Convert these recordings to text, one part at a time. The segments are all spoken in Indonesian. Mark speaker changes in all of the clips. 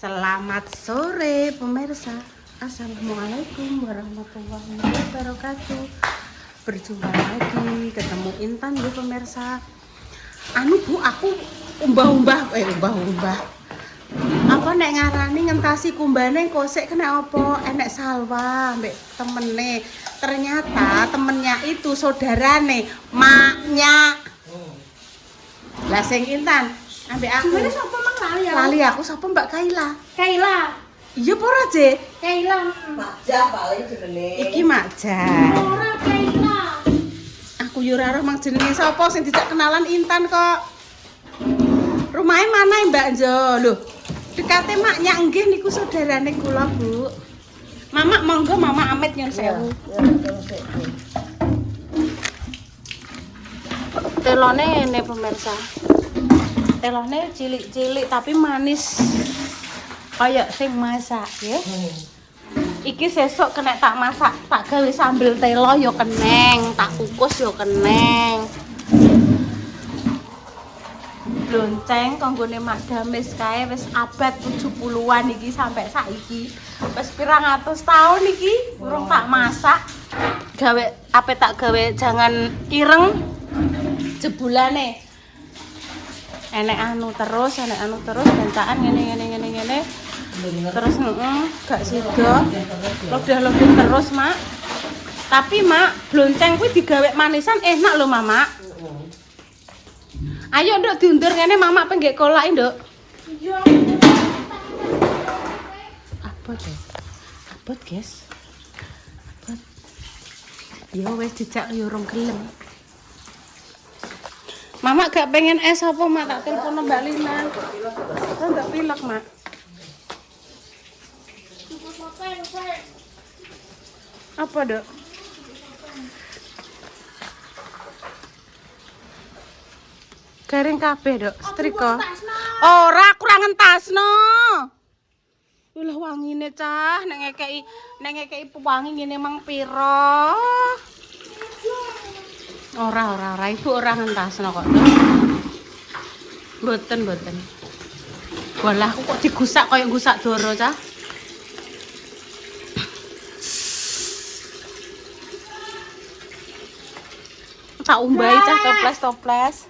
Speaker 1: Selamat sore pemirsa. Assalamualaikum warahmatullahi wabarakatuh. Berjumpa lagi, ketemu Intan ya pemirsa. Bu, aku umbah-umbah. Apa nek ngarani ngentasi kumbane kosek kena apa? Enek salwa mbek temene. Ternyata temennya itu saudarane, maknya. Lah sing Intan ambek aku.
Speaker 2: Gimana sapa mang lali aku?
Speaker 1: Lali aku sapa Mbak Kaila?
Speaker 2: Kaila.
Speaker 1: Iya apa ora, Je?
Speaker 2: Kaila.
Speaker 3: Makja paling jenenge.
Speaker 1: Iki Makja.
Speaker 2: Ora Kaila.
Speaker 1: Aku yo ora roh mang jenenge sapa sing dijak kenalan Intan kok. Rumahnya mana Mbak Jo? Loh, dekate maknya nggih niku saudarane kula, Bu. Mama monggo Mama Amit nyun sewu. Telone ngene pemirsa. Telone cilik-cilik tapi manis. Kayak sing masak ya. Iki sesuk kena tak masak, tak gawe sambel telo yo keneng, tak kukus yo keneng. Lonceng kanggone Mak Damis kae wis abad 70-an iki sampai saiki. Wis pirang atus tahun iki urung tak masak. Gawe ape tak gawe jangan ireng jebulane. Enek anu terus gancaan ngene. Terus gak sida. Lodah-lodah terus, Mak. Tapi, Mak, blonceng kuwi digawe manisan enak lho, Mama. Ayo, Nduk, diundur ngene, Mama pengen kolak, Nduk.
Speaker 2: Iya.
Speaker 1: Abot, guys. Abot. Yo wis dijak yo urung gelem. Mama gak pengen es apa, Mak? Tak telepon Mbak Lina. Oh, enggak pilek, Mak. Apa, Dok? Garing kabeh, Dok. Setrika. Ora, kurang entasno. Ulah wangine cah, nek ngekeki wangi ngene mang pira. Ora, Ibu ora ngentasno kok. Mboten. Walah, aku kok digusak kaya gusak doro, cah. Tak umbahi cah toples.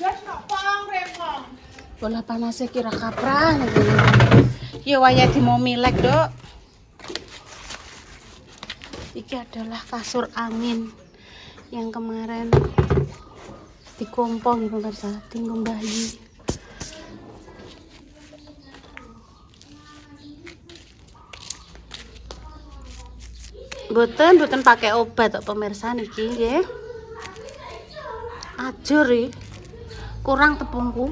Speaker 2: Wes kok pong repong.
Speaker 1: Bola panasnya kira kaprah nih. Ya waya di mau milek, Dok. Iki adalah kasur angin yang kemarin dikompong ya pemirsa, tinggung bayi. Boten pakai obat kok pemirsa niki nggih. Ajur iki. Kurang tepungku.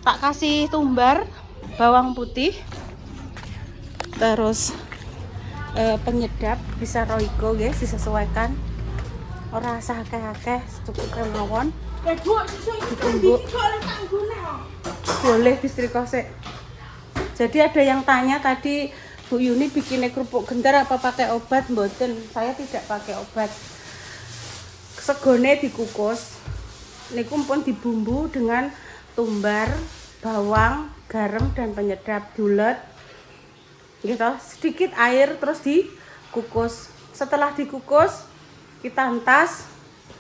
Speaker 1: Tak kasih tumbar bawang putih. Terus penyedap bisa Royco guys, disesuaikan. Ora usah akeh-akeh, cukup mawon.
Speaker 2: Bu, sesuk
Speaker 1: Ditumbuk.
Speaker 2: iki kok oleh tanggone.
Speaker 1: Boleh disetrika sik. Jadi ada yang tanya tadi Bu Yuni bikinnya kerupuk gentar apa pakai obat? Mboten, saya tidak pakai obat. Segone dikukus. Niku pun dibumbu dengan tumbar, bawang, garam dan penyedap dulet. Gitu, sedikit air terus dikukus. Setelah dikukus, kita hentas,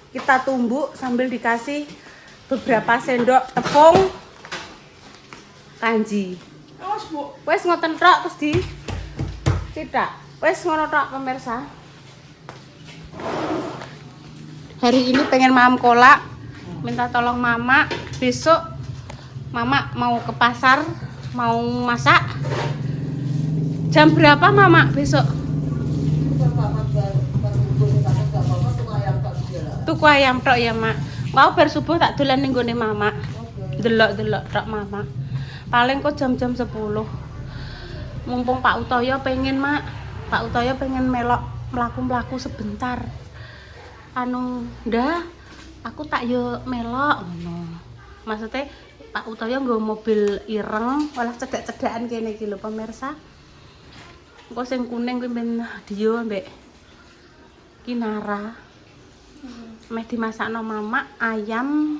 Speaker 1: kita tumbuk sambil dikasih beberapa sendok tepung kanji.
Speaker 2: Awas, Bu.
Speaker 1: Wes ngoten tok terus di tidak. Wes ngono tok pemirsa. Hari ini pengen mam kolak. Minta tolong Mama. Besok Mama mau ke pasar, mau masak. Jam berapa Mama besok? Tuku ayam tok ya, Mak. Mau bar subuh tak dolan ning gone Mama. Delok-delok tok Mama. Paling kok jam-jam 10. Mumpung Pak Utoyo pengen, Mak. Pak Utoyo pengen melok mlaku-mlaku sebentar. Ndah, aku tak yo melok ngono. Maksudnya Pak Utoyo nggo mobil ireng, malah cedak-cedakan kene iki lho pemirsa. Engko sing kuning kuwi ben Dio ambek Kinara. Meh dimasakno Mama ayam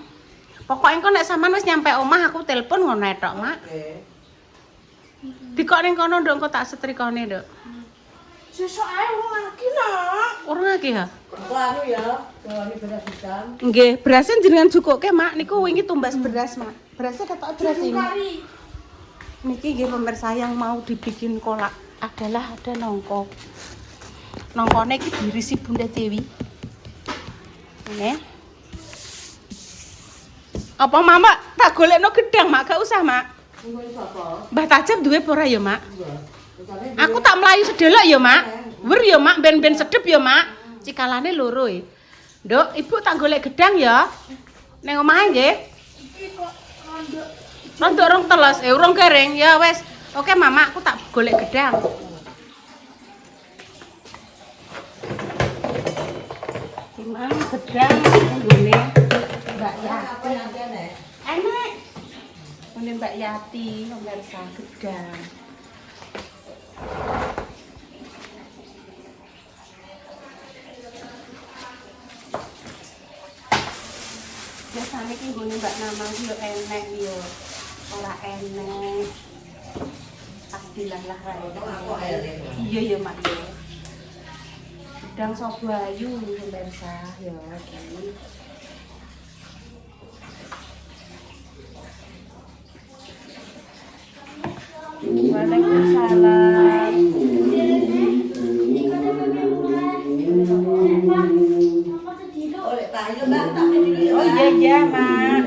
Speaker 1: Pokoknya engko nek sampean wis nyampe omah aku telepon ngono tok, Mak.
Speaker 3: Oke.
Speaker 1: Dikok ning kono nduk engko tak setrikane, Nduk.
Speaker 2: Sesuk ae wong lagi nak.
Speaker 1: Ora lagi ya?
Speaker 3: Engko anu ya, kalau ini beras hitam.
Speaker 1: Nggih, berasnya jenengan cukuke, Mak. Niku wingi tumbas beras, Mak. Berasnya ketok beras ini.
Speaker 2: Kari.
Speaker 1: Niki nggih pemirsa yang mau dibikin kolak adalah ada nongko. Nongkone iki dirisi Bunda Dewi. Ini. Apa Mama tak golekno gedang, Mak? Gak usah, Mak.
Speaker 3: Engko iki apa?
Speaker 1: Mbah Tajab duwe apa ora ya, Mak?
Speaker 3: Iya. Terus
Speaker 1: Aku tak melayu sedelok ya, Mak. Wer ya, Mak, ben-ben sedep ya, Mak. Cikalane loro e. Nduk, Ibu tak golek gedang ya. Ning omahe nggih.
Speaker 2: Iki kok rondok.
Speaker 1: Rondok rong teles, urung kering. Ya wes. Oke, Mama, aku tak golek gedang. Gimana gedang nggone Mbak
Speaker 3: apa
Speaker 1: Yati.
Speaker 3: yang kene?
Speaker 1: Enak. Ngene Mbak Yati, pemirsa gedang. Biasanya ki nggone Mbak Namang yo enek yo. Ora enek. Pastilah lah rae.
Speaker 3: Aku air.
Speaker 1: Iya ya Mak ya. Gedang sop bayu pemirsa ya iki. Waalaikumsalam.
Speaker 3: Oleh tayo Mbak, tak dulu ya.
Speaker 1: Oh iya iya Mak.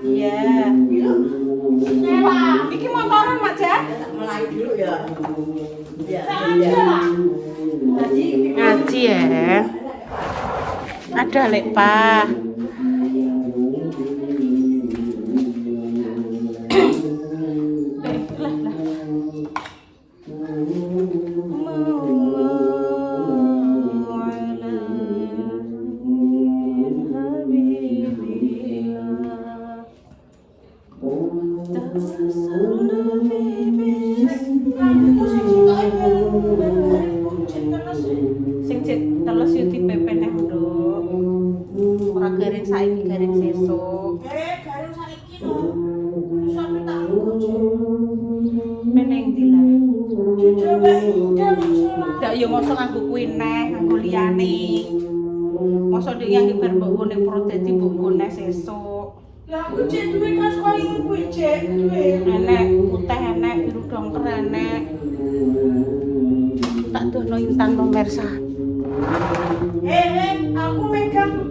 Speaker 1: Iya. Iki motoran Mak Jan?
Speaker 3: Tak melayu dulu ya. Ya, iya.
Speaker 1: Ngaji ya. Ada lek Pak. Sing cek teles yo dipepe neh, Nduk. Ora garing saiki, garing sesuk.
Speaker 2: Garing saiki lho. Sampe tak gojo.
Speaker 1: Meneng dilah.
Speaker 2: Jujur bae udah masalah.
Speaker 1: Ndak yo mosok nganggo kuwi neh, nganggo liyane. Mosok ndek yang ibar mbok ngene pro dadi mbok ngene sesuk.
Speaker 2: Lah aku cek duwe kas koyo kuwi cek duwe.
Speaker 1: Enek putih enek, biru dongker enek. Tak dono intan pemirsa.
Speaker 2: Aku megang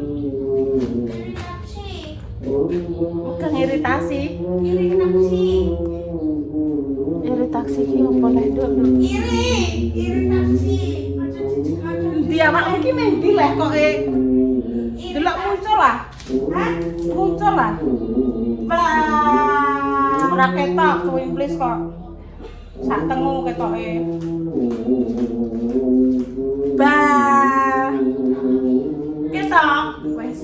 Speaker 2: iritasi.
Speaker 1: Bukan iritasi.
Speaker 2: Iritasi.
Speaker 1: Iritasi ki opo leh, Nduk?
Speaker 2: Iritasi.
Speaker 1: Ndi awakmu ki mendi leh kok delok muncul lah.
Speaker 2: Hah?
Speaker 1: Muncul lah.
Speaker 2: Bah.
Speaker 1: Ora ketok cuwing please kok. Sak tengu ketoke.
Speaker 2: Bah. Ketok.
Speaker 1: Wes.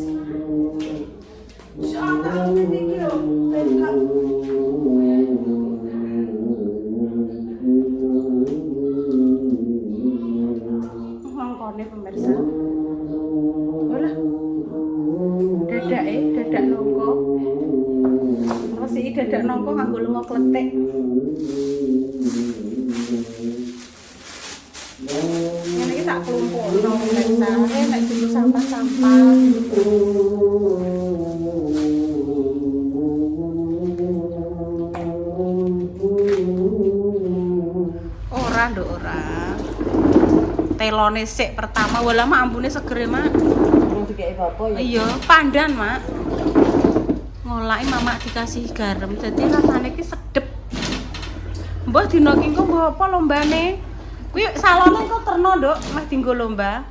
Speaker 2: Soalnya aku iki lho, backup.
Speaker 1: Mangkone pemirsa. Olah. Dadak nongko. Resiki dadak nongko nganggo lenga kletik. Ngene iki tak klumpukno pemirsa. Nek dulu sampah-sampah. Ora, Nduk, ora. Telone sik pertama, walah mak ambune seger Mak.
Speaker 3: Belum dikei apa ya?
Speaker 1: Iya, pandan, Mak. Ngolaki Mama dikasih garam, jadi rasane ki sedep. Mbah dina ki engko mbah apa lombane? Kuwi salone engko terno, Nduk, meh dienggo lomba.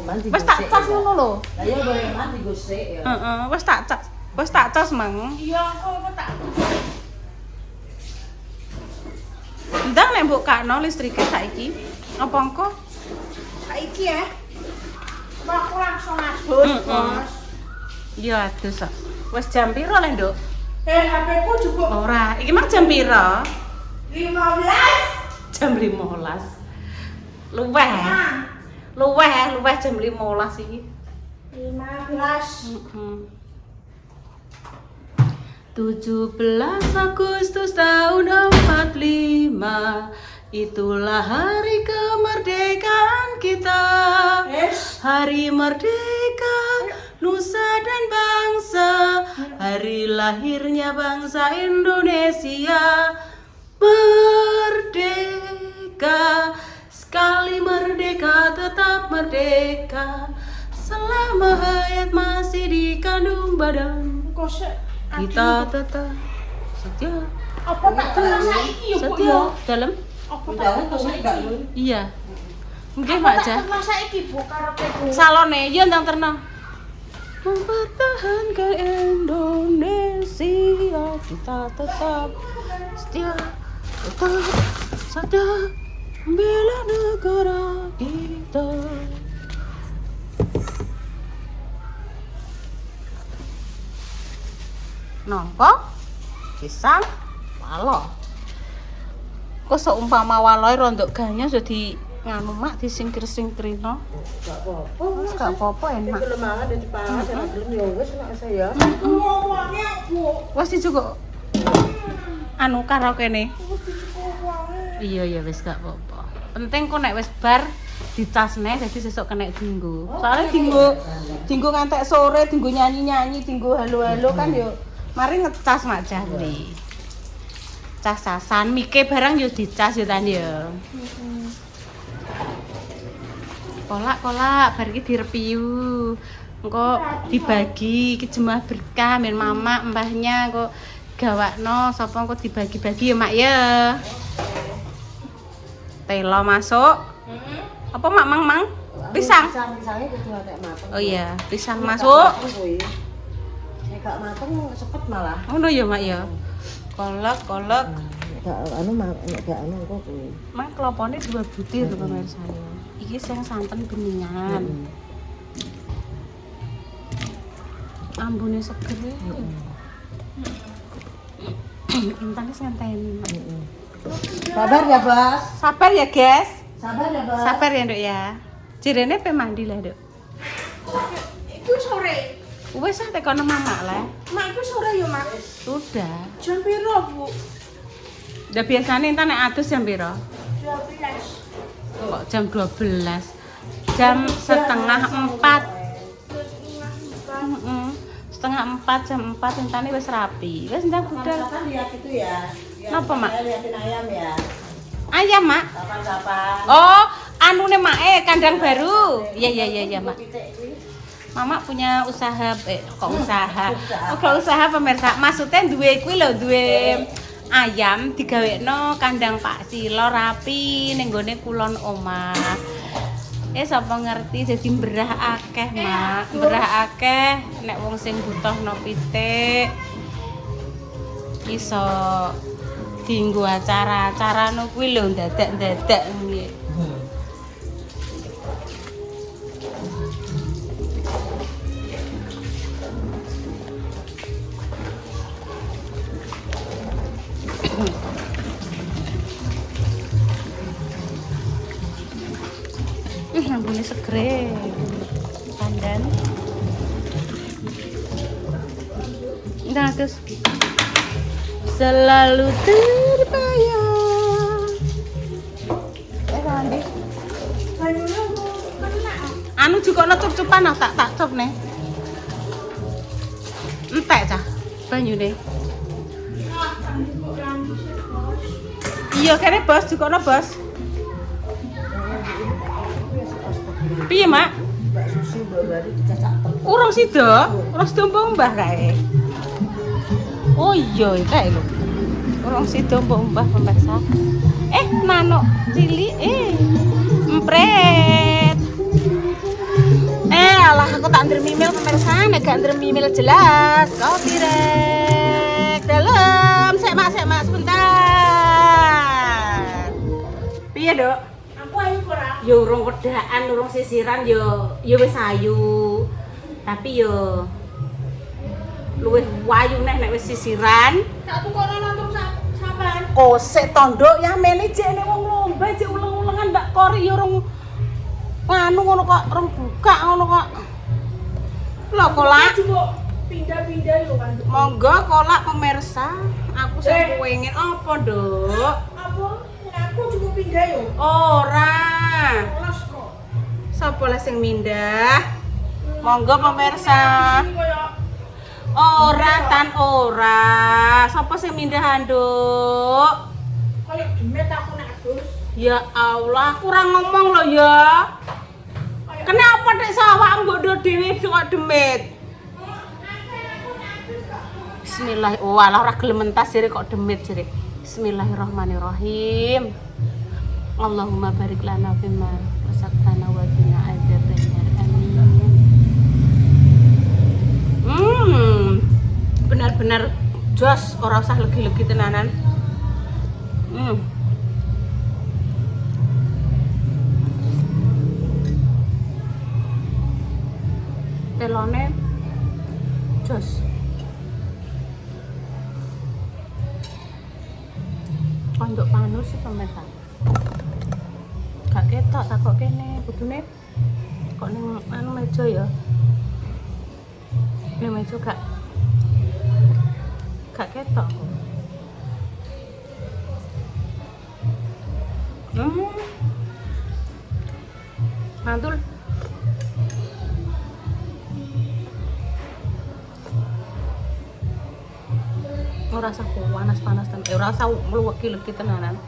Speaker 3: Mandi.
Speaker 1: Wes tak cas ngono lho.
Speaker 3: Lah ya boleh mandi gosek ya.
Speaker 1: Heeh, wes tak cas. Wes tak cas, Mang.
Speaker 2: Iya, aku tak.
Speaker 1: Ndang nek mbok kakno listrike saiki. Apa engko?
Speaker 2: Saiki ya. Aku langsung adus, Bos.
Speaker 1: Iya, adus kok. Wes jam piro le, Nduk?
Speaker 2: HP ku juga
Speaker 1: Ora, iki mah jam piro?
Speaker 2: 15.
Speaker 1: Jam 15. Luweh. Luweh jam 15 iki.
Speaker 2: 15.
Speaker 1: 17 Agustus tahun 45, itulah hari kemerdekaan kita. Hari merdeka, nusa dan bangsa, hari lahirnya bangsa Indonesia. Merdeka, sekali merdeka tetap merdeka, selama hayat masih di kandung badan. Kita tetap setia.
Speaker 2: Apa tak kenal saiki yo kok
Speaker 1: Setia
Speaker 2: yo?
Speaker 1: dalam?
Speaker 2: Apa tak kenal saiki?
Speaker 1: Iya. Mungkin
Speaker 2: Apa
Speaker 1: Pak
Speaker 2: tak
Speaker 1: Ja.
Speaker 2: kenal saiki Bu karepeku?
Speaker 1: Salone yo ndang terno. Mempertahankan Indonesia, kita tetap setia, tetap setia membela negara kita. Nongko, pisang, walo. Kok seumpama waloi rondok ganya jadi nganu mak disingkir-singkirino.
Speaker 3: Gak apa-apa.
Speaker 1: Wis gak apa-apa enak.
Speaker 3: Iki lemangan dadi pangan nek gelem ya wis nek saya.
Speaker 2: Ngomongnya Bu.
Speaker 1: Wes juga anu karaoke ne. Iya ya wis gak apa-apa. Penting kok nek wis bar dicasne dadi sesuk kena dinggo. Soale dinggo ngantek sore, dinggo nyanyi-nyanyi, dinggo halo-halo kan yo mari ngecas mak jane. Cas-casan mike barang yo dicas yo tan yo. Kolak-kolak bar iki direpiu. Engko dibagi iki jemaah berkah men mama mbahnya kok gawakno sapa engko dibagi-bagi ya mak ya. Telo masuk. Apa mak mang? Pisang.
Speaker 3: Pisangnya kudu atek mateng.
Speaker 1: Oh iya, pisang masuk.
Speaker 3: Nek gak mateng cepet malah.
Speaker 1: Ngono ya mak ya. Kolak.
Speaker 3: Gak anu nek gak anu kok kuwi.
Speaker 1: Mak klopone 2 butir pemirsa. Iki sing santen beningan. Ambune seger. Intane ngenteni.
Speaker 3: Sabar ya, Bos.
Speaker 1: Sabar ya, guys.
Speaker 3: Sabar ya, Bos.
Speaker 1: Sabar ya, Nduk ya. Jirene pe mandi lah, Nduk.
Speaker 2: Iku sore.
Speaker 1: Wis ah tekono mama lah.
Speaker 2: Mak iku sore yo, Mak.
Speaker 1: Sudah.
Speaker 2: Jam piro, Bu?
Speaker 1: Udah biasanya entar nek adus jam piro?
Speaker 2: 12.
Speaker 1: Kok jam 12? Jam setengah 4. Setengah 4, jam 4 entane wis rapi. Wis ndang budal.
Speaker 3: Kapan lihat itu ya?
Speaker 1: Napa, Mak?
Speaker 3: Lihatin ayam ya.
Speaker 1: Ayam, Mak.
Speaker 3: Kapan-kapan.
Speaker 1: Oh, anune Mak kandang baru. Iya, Mak. Mama punya usaha usaha pemirsa. Maksudnya duwe kuwi lho, duwe ayam digawekno kandang Pak Silo rapi ning gone kulon omah. Sapa ngerti dadi mberah akeh, Mak. Mberah akeh nek wong sing butuhno pitik iso dienggo acara-acara no kuwi lho dadak-dadak ngene. Ambune segere. Pandan. Nah, terus selalu terbayang. Andi. Anu juga cup-cupan tak cop nih. Entek cah banyune. Iya kene bos juga bos. Piye, Mak?
Speaker 3: Mbak Susi baru dicacak terus.
Speaker 1: Urung sida mbah kae. Oh iya kae lho. Urung sida mbah pemirsa. Manuk cilik empret. Alah aku tak ndremimil pemirsa, nek gak ndremimil jelas. Copyright. Dalam, sek mak sebentar. Piye, Dok?
Speaker 2: Aku ayo ora.
Speaker 1: Yo urung wedaan, urung sisiran yo wis ayu. Tapi yo luwih wayu nek wis sisiran.
Speaker 2: Tak tukono nonton sampean.
Speaker 1: Kosek tondo ya mene jek nek wong lomba jek uleng-ulengan Mbak Kori yo urung Nganu ngono kok rong buka ngono kok. Lho kolak.
Speaker 2: Cuma pindah-pindah lho kan.
Speaker 1: Monggo kolak pemirsa. Aku sing pengen apa, Nduk?
Speaker 2: Apa? Aku cuma pindah yo.
Speaker 1: Ora.
Speaker 2: Kelas kok.
Speaker 1: Sapa lah sing mindah? Monggo pemirsa.
Speaker 2: Sini koyo
Speaker 1: Ora tan ora. Sapa sing mindah, Nduk?
Speaker 2: koyo demet aku nek Gus.
Speaker 1: Ya Allah, kurang ngomong lo ya. Kenapa dek sawak mbok dhewe kok demit? Bismillah. Oh, alah ora gelem entas jere kok demit jere. Bismillahirrahmanirrahim. Allahumma barik lana fima razaqtana wa qina adzabannar. Amin. Benar-benar jos, ora usah legi-legi tenanan. Telone jos. Kondok panus sih pemirsa. Gak ketok tak kok kene, kudune kok ning anu meja ya. Ning meja gak ketok kok. Mantul. Ora rasa panas tenan. Ora rasa mluweki-leki tenanan.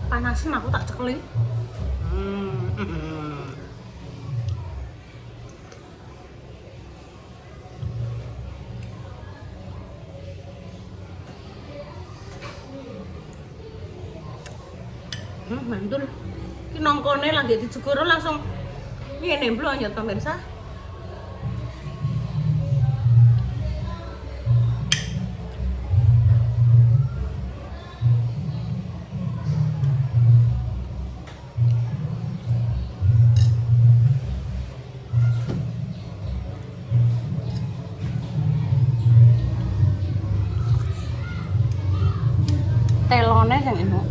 Speaker 1: Panasen aku tak cekeli. Mantul. Ki nongkone lagi dijuguro langsung ngene blonyot pemirsa. Telone sing enak.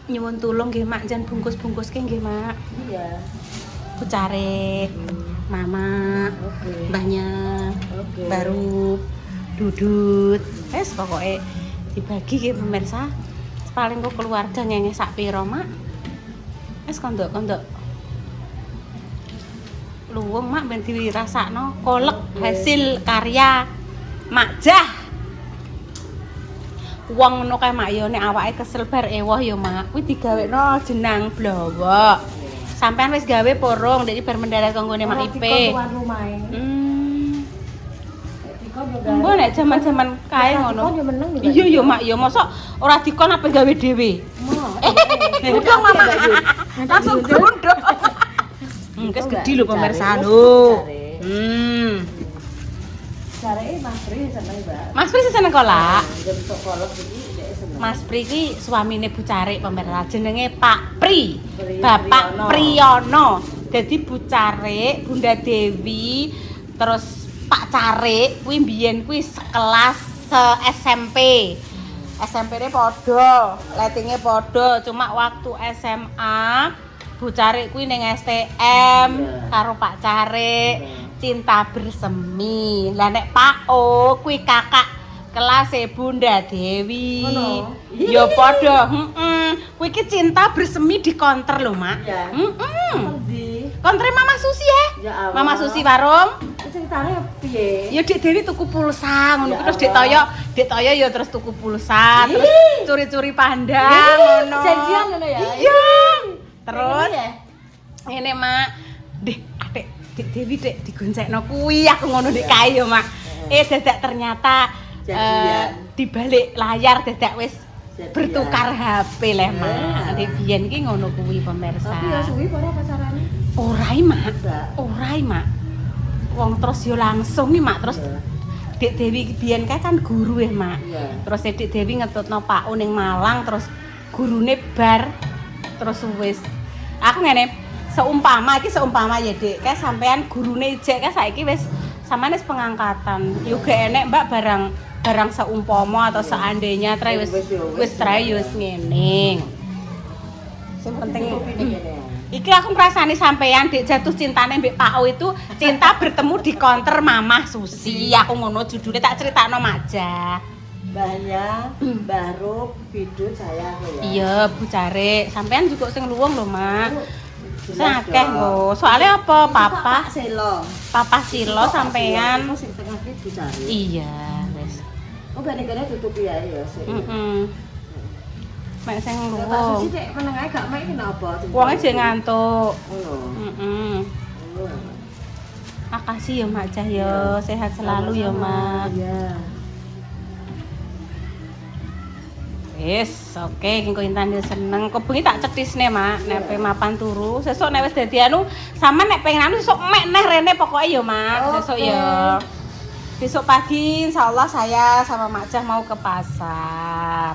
Speaker 1: Nyuwun tulung nggih Mak, jan bungkus-bungkuske nggih Mak.
Speaker 3: Iya.
Speaker 1: Bucare, Mama, Mbahnya, baru Dudut. Wes pokoke dibagi nggih pemirsa. Paling kok keluarga ngenge sak pira Mak. Wes kondok-kondok. Luwung Mak ben dirasakno kolek hasil karya Mak Jah. Wong ngono kae Mak yo nek awake kesel bar ewoh yo Mak, kuwi digawekno jenang blowok. Sampean wis gawe porong, dadi bar mendarat kanggone Mak Ipe.
Speaker 3: Tuan rumahe.
Speaker 1: Mbok nek jaman-jaman kae ngono.
Speaker 3: Dikon yo meneng juga.
Speaker 1: Iya yo Mak, yo mosok ora dikon apa gawe dhewe. Udang Mama. Langsung glunduk. Kes gedhi lho pemirsa lho.
Speaker 3: Carane Mas Pri seneng, Mbak.
Speaker 1: Mas Pri seneng kolak.
Speaker 3: Bentuk kolak iki dhek seneng.
Speaker 1: Mas Pri ki suamine Bucare pemirsa, jenenge Pak Pri.
Speaker 3: Priyono.
Speaker 1: Bapak Priyono. Dadi Bucare, Bunda Dewi, terus Pak Care kuwi mbiyen kuwi sekelas SMP. SMP-ne padha, lettinge padha, cuma waktu SMA Bucare kuwi ning STM karo Pak Care. Cinta bersemi. Lah nek Pak O kuwi kakak kelas Bunda Dewi.
Speaker 3: Ngono.
Speaker 1: Ya padha, Kuwi iki cinta bersemi di counter lho, Mak.
Speaker 3: Ya. Endi?
Speaker 1: Counter Mama Susi ya?
Speaker 3: Ya Allah.
Speaker 1: Mama Susi warung.
Speaker 3: Ceritane piye?
Speaker 1: Ya Dik Dewi tuku pulsa ngono
Speaker 3: Ya
Speaker 1: terus Dik Toyo ya terus tuku pulsa, terus curi-curi pandang ngono.
Speaker 3: Janjian ngono ya?
Speaker 1: Iya. Terus
Speaker 3: ya?
Speaker 1: ngene, Mak. Adek Dik Dewi dek digoncekno kuwi aku ngono dik kae yo Mak. Dadak ternyata di balik layar dadak wis bertukar HP leh Mak. Nek biyen iki ngono kuwi pemirsa.
Speaker 3: Tapi ya suwi para pacarane.
Speaker 1: Ora Mak. Ora Mak. Wong terus yo langsung iki Mak terus Dik Dewi biyen kae kan guru ya, Mak.
Speaker 3: Iya.
Speaker 1: Terus Dik Dewi ngetutno Pak ning Malang, terus gurune bar. Terus wis. Aku ngene, seumpama ya, Dik. Kae sampean gurune ijek kae saiki wis sampean wis pengangkatan. Yo gak enek Mbak barang seumpama atau seandainya trai wis trai wis ngene. Sing penting iki aku ngrasani sampean Dik jatuh cintane mbek Pak O itu cinta bertemu di counter Mamah Susi. Aku ngono judulnya tak critakno Makja.
Speaker 3: Mbahnya, Mbah Rup, Bidut saya ya.
Speaker 1: Iya, Bu Carik. Sampean juga sing luwung lho, Mak. Sing akeh lho. Soale apa? Papa Silo sampean.
Speaker 3: Sing tengah ki dicari.
Speaker 1: Iya, wis.
Speaker 3: Oh, gane-gane tutup ya sik.
Speaker 1: Mek sing
Speaker 3: Pak
Speaker 1: luwung.
Speaker 3: Susi cek meneng ae gak mek kenapa?
Speaker 1: Wonge jek ngantuk.
Speaker 3: Oh.
Speaker 1: Makasih ya Mak Jah ya, sehat selalu ya Mak.
Speaker 3: Iya.
Speaker 1: Wis, oke, engko Intan yo seneng. Kok bengi tak cetisne, Mak. Nek mapan turu, sesuk nek wis dadi anu, sama nek pengen anu sesuk mek neh rene pokoke ya, Mak. Sesuk ya. Besok pagi insyaallah saya sama Mak Jah mau ke pasar.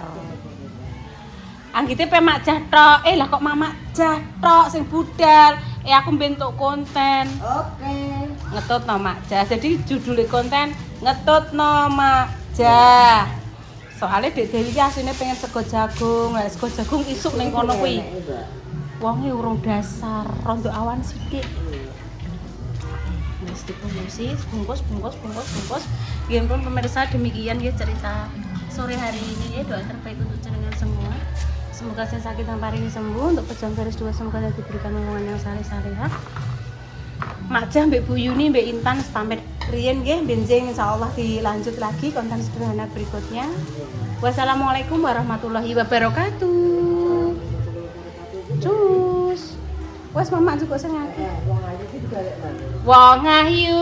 Speaker 1: Anggite pe Mak Jah tok. Lah kok Mak Jah tok sing budal. Aku bentuk konten.
Speaker 3: Oke.
Speaker 1: Ngetutno Mak Jah. Jadi judulnya konten ngetutno Mak Jah. Soalnya Dek Dewi ki asline pengen sego jagung. Lah sego jagung isuk ning kono kuwi. Wonge urung dasar, rondo awan sithik. Wis dibungkusi, bungkus. Nggih pun pemirsa demikian ya cerita sore hari ini ya. Doa terbaik untuk jenengan semua. Semoga saya sakit dan paring sembuh. Untuk pejuang garis 2 semoga diberikan omongan yang saleh-salehah. Mak Jah mbek Bu Yuni mbek Intan pamit riyen nggih benjing insyaallah dilanjut lagi konten sederhana berikutnya. Wassalamualaikum warahmatullahi wabarakatuh. Cus. Wes Mama juga sengaja.
Speaker 3: Wong ayu ki digalek.
Speaker 1: Wong ayu.